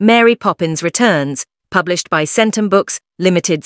Mary Poppins Returns, published by Centum Books, Limited.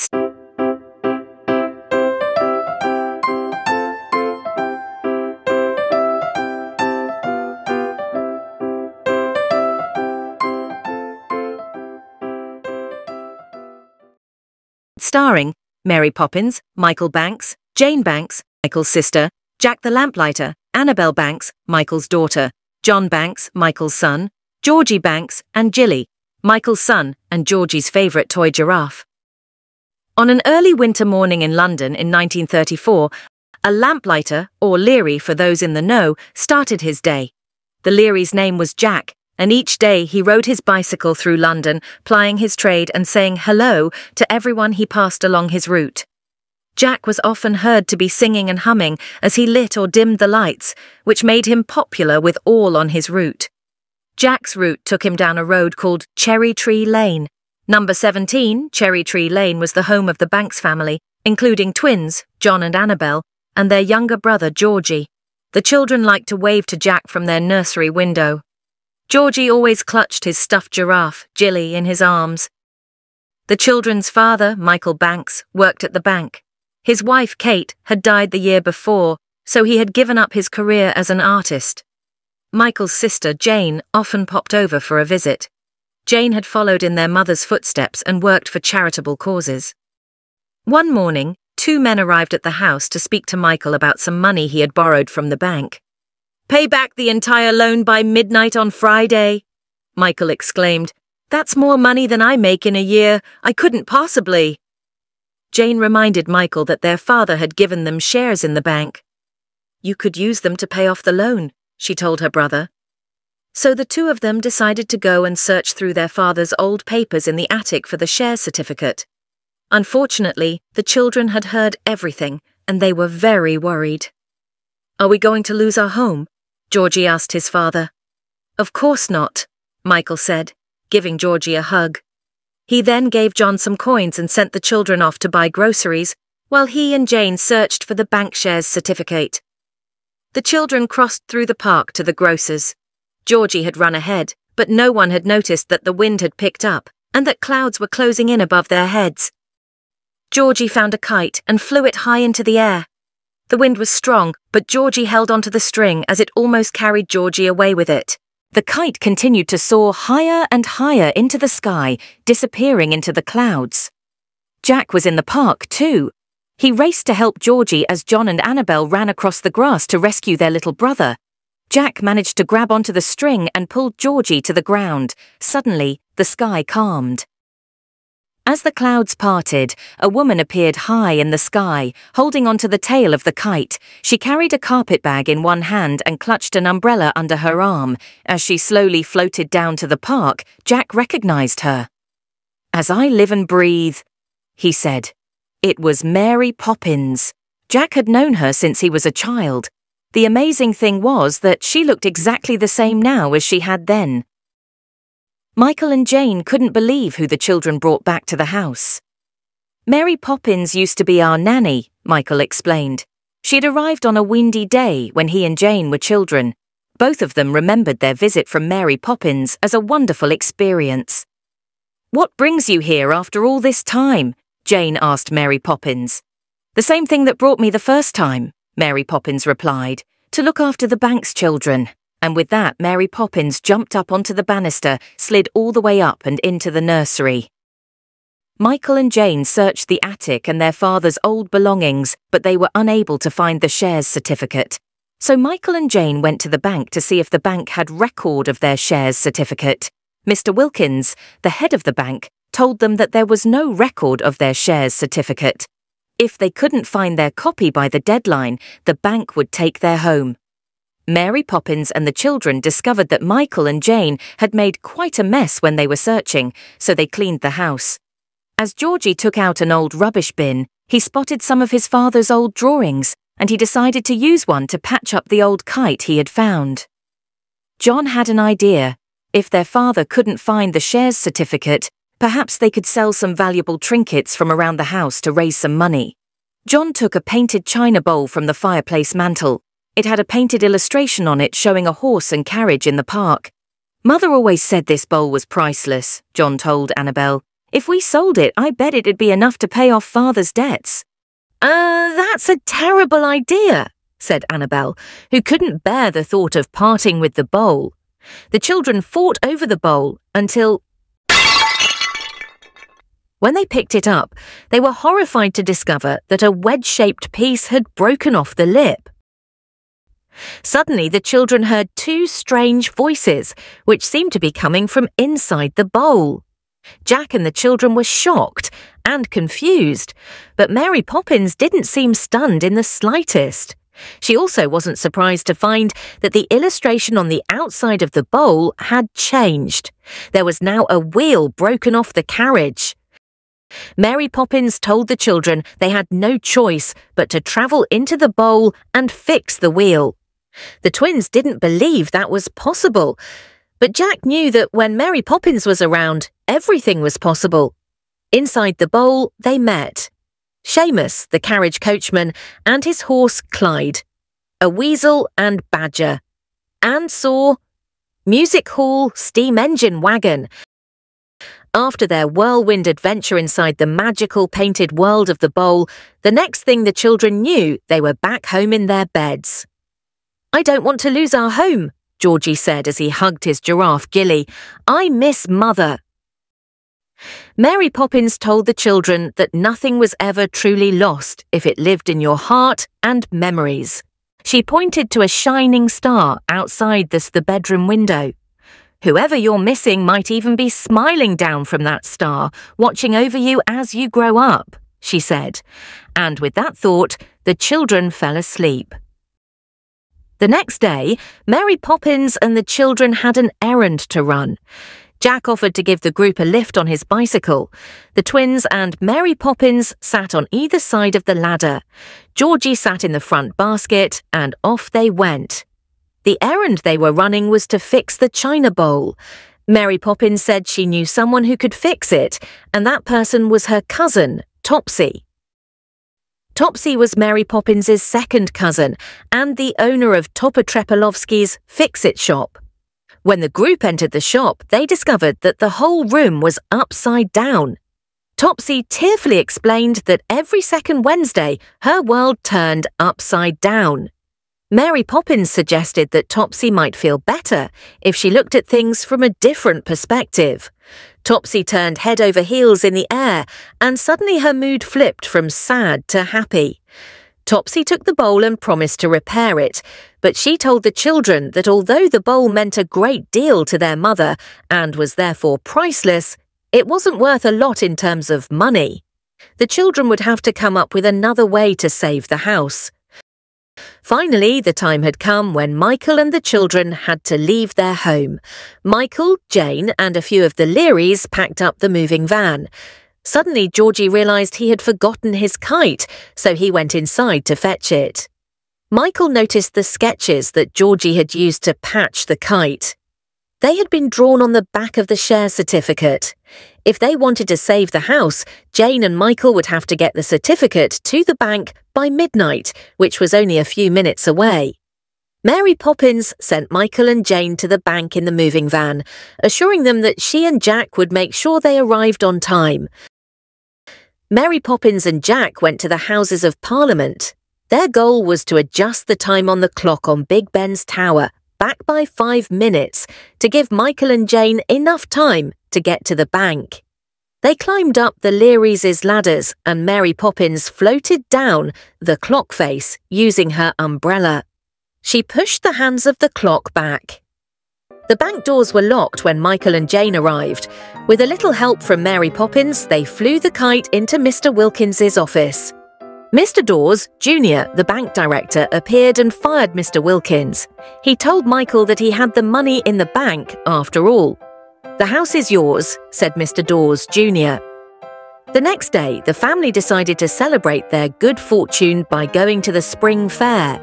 Starring Mary Poppins, Michael Banks, Jane Banks, Michael's sister, Jack the Lamplighter, Annabelle Banks, Michael's daughter, John Banks, Michael's son, Georgie Banks, and Jilly, Michael's son and Georgie's favourite toy giraffe. On an early winter morning in London in 1934, a lamplighter, or Leary for those in the know, started his day. The Leary's name was Jack, and each day he rode his bicycle through London, plying his trade and saying hello to everyone he passed along his route. Jack was often heard to be singing and humming as he lit or dimmed the lights, which made him popular with all on his route. Jack's route took him down a road called Cherry Tree Lane. Number 17, Cherry Tree Lane, was the home of the Banks family, including twins, John and Annabelle, and their younger brother, Georgie. The children liked to wave to Jack from their nursery window. Georgie always clutched his stuffed giraffe, Jilly, in his arms. The children's father, Michael Banks, worked at the bank. His wife, Kate, had died the year before, so he had given up his career as an artist. Michael's sister, Jane, often popped over for a visit. Jane had followed in their mother's footsteps and worked for charitable causes. One morning, two men arrived at the house to speak to Michael about some money he had borrowed from the bank. "Pay back the entire loan by midnight on Friday," Michael exclaimed. "That's more money than I make in a year. I couldn't possibly." Jane reminded Michael that their father had given them shares in the bank. "You could use them to pay off the loan," she told her brother. So the two of them decided to go and search through their father's old papers in the attic for the shares certificate. Unfortunately, the children had heard everything, and they were very worried. "Are we going to lose our home?" Georgie asked his father. "Of course not," Michael said, giving Georgie a hug. He then gave John some coins and sent the children off to buy groceries, while he and Jane searched for the bank shares certificate. The children crossed through the park to the grocer's. Georgie had run ahead, but no one had noticed that the wind had picked up and that clouds were closing in above their heads. Georgie found a kite and flew it high into the air. The wind was strong, but Georgie held onto the string as it almost carried Georgie away with it. The kite continued to soar higher and higher into the sky, disappearing into the clouds. Jack was in the park too. He raced to help Georgie as John and Annabelle ran across the grass to rescue their little brother. Jack managed to grab onto the string and pulled Georgie to the ground. Suddenly, the sky calmed. As the clouds parted, a woman appeared high in the sky, holding onto the tail of the kite. She carried a carpet bag in one hand and clutched an umbrella under her arm. As she slowly floated down to the park, Jack recognized her. "As I live and breathe," he said. It was Mary Poppins. Jack had known her since he was a child. The amazing thing was that she looked exactly the same now as she had then. Michael and Jane couldn't believe who the children brought back to the house. "Mary Poppins used to be our nanny," Michael explained. "She'd arrived on a windy day when he and Jane were children. Both of them remembered their visit from Mary Poppins as a wonderful experience." "What brings you here after all this time?" Jane asked Mary Poppins. "The same thing that brought me the first time," Mary Poppins replied, "to look after the bank's children." And with that, Mary Poppins jumped up onto the banister, slid all the way up and into the nursery. Michael and Jane searched the attic and their father's old belongings, but they were unable to find the shares certificate. So Michael and Jane went to the bank to see if the bank had record of their shares certificate. Mr. Wilkins, the head of the bank, told them that there was no record of their shares certificate. If they couldn't find their copy by the deadline, the bank would take their home. Mary Poppins and the children discovered that Michael and Jane had made quite a mess when they were searching, so they cleaned the house. As Georgie took out an old rubbish bin, he spotted some of his father's old drawings, and he decided to use one to patch up the old kite he had found. John had an idea. If their father couldn't find the shares certificate, perhaps they could sell some valuable trinkets from around the house to raise some money. John took a painted china bowl from the fireplace mantel. It had a painted illustration on it showing a horse and carriage in the park. Mother always said this bowl was priceless, John told Annabel. If we sold it, I bet it'd be enough to pay off Father's debts. That's a terrible idea, said Annabel, who couldn't bear the thought of parting with the bowl. The children fought over the bowl until... When they picked it up, they were horrified to discover that a wedge-shaped piece had broken off the lip. Suddenly, the children heard two strange voices, which seemed to be coming from inside the bowl. Jack and the children were shocked and confused, but Mary Poppins didn't seem stunned in the slightest. She also wasn't surprised to find that the illustration on the outside of the bowl had changed. There was now a wheel broken off the carriage. Mary Poppins told the children they had no choice but to travel into the bowl and fix the wheel. The twins didn't believe that was possible, but Jack knew that when Mary Poppins was around, everything was possible. Inside the bowl, they met Seamus, the carriage coachman, and his horse Clyde, a weasel and badger, and saw music hall steam engine wagon. After their whirlwind adventure inside the magical painted world of the bowl, the next thing the children knew, they were back home in their beds. "I don't want to lose our home," Georgie said as he hugged his giraffe Gilly. "I miss Mother." Mary Poppins told the children that nothing was ever truly lost if it lived in your heart and memories. She pointed to a shining star outside the bedroom window. "Whoever you're missing might even be smiling down from that star, watching over you as you grow up," she said. And with that thought, the children fell asleep. The next day, Mary Poppins and the children had an errand to run. Jack offered to give the group a lift on his bicycle. The twins and Mary Poppins sat on either side of the ladder. Georgie sat in the front basket, and off they went. The errand they were running was to fix the china bowl. Mary Poppins said she knew someone who could fix it, and that person was her cousin, Topsy. Topsy was Mary Poppins's second cousin and the owner of Topper-Trepelovsky's Fix-It shop. When the group entered the shop, they discovered that the whole room was upside down. Topsy tearfully explained that every second Wednesday, her world turned upside down. Mary Poppins suggested that Topsy might feel better if she looked at things from a different perspective. Topsy turned head over heels in the air, and suddenly her mood flipped from sad to happy. Topsy took the bowl and promised to repair it, but she told the children that although the bowl meant a great deal to their mother and was therefore priceless, it wasn't worth a lot in terms of money. The children would have to come up with another way to save the house. Finally, the time had come when Michael and the children had to leave their home. Michael, Jane, and a few of the Learys packed up the moving van. Suddenly, Georgie realised he had forgotten his kite, so he went inside to fetch it. Michael noticed the sketches that Georgie had used to patch the kite. They had been drawn on the back of the share certificate. If they wanted to save the house, Jane and Michael would have to get the certificate to the bank by midnight, which was only a few minutes away. Mary Poppins sent Michael and Jane to the bank in the moving van, assuring them that she and Jack would make sure they arrived on time. Mary Poppins and Jack went to the Houses of Parliament. Their goal was to adjust the time on the clock on Big Ben's tower back by 5 minutes to give Michael and Jane enough time to get to the bank. They climbed up the Learys' ladders and Mary Poppins floated down the clock face using her umbrella. She pushed the hands of the clock back. The bank doors were locked when Michael and Jane arrived. With a little help from Mary Poppins, they flew the kite into Mr. Wilkins's office. Mr. Dawes, Jr., the bank director, appeared and fired Mr. Wilkins. He told Michael that he had the money in the bank after all. "The house is yours," said Mr. Dawes, Jr. The next day, the family decided to celebrate their good fortune by going to the spring fair.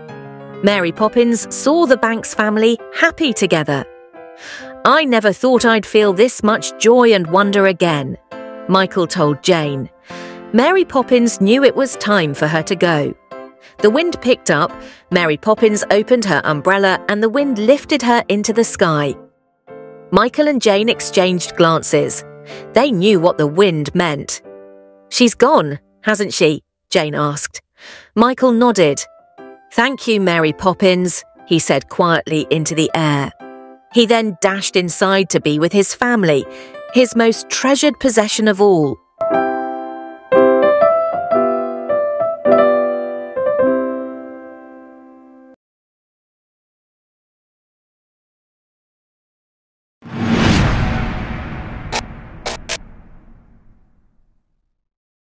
Mary Poppins saw the bank's family happy together. "I never thought I'd feel this much joy and wonder again," Michael told Jane. Mary Poppins knew it was time for her to go. The wind picked up, Mary Poppins opened her umbrella and the wind lifted her into the sky. Michael and Jane exchanged glances. They knew what the wind meant. "She's gone, hasn't she?" Jane asked. Michael nodded. "Thank you, Mary Poppins," he said quietly into the air. He then dashed inside to be with his family, his most treasured possession of all.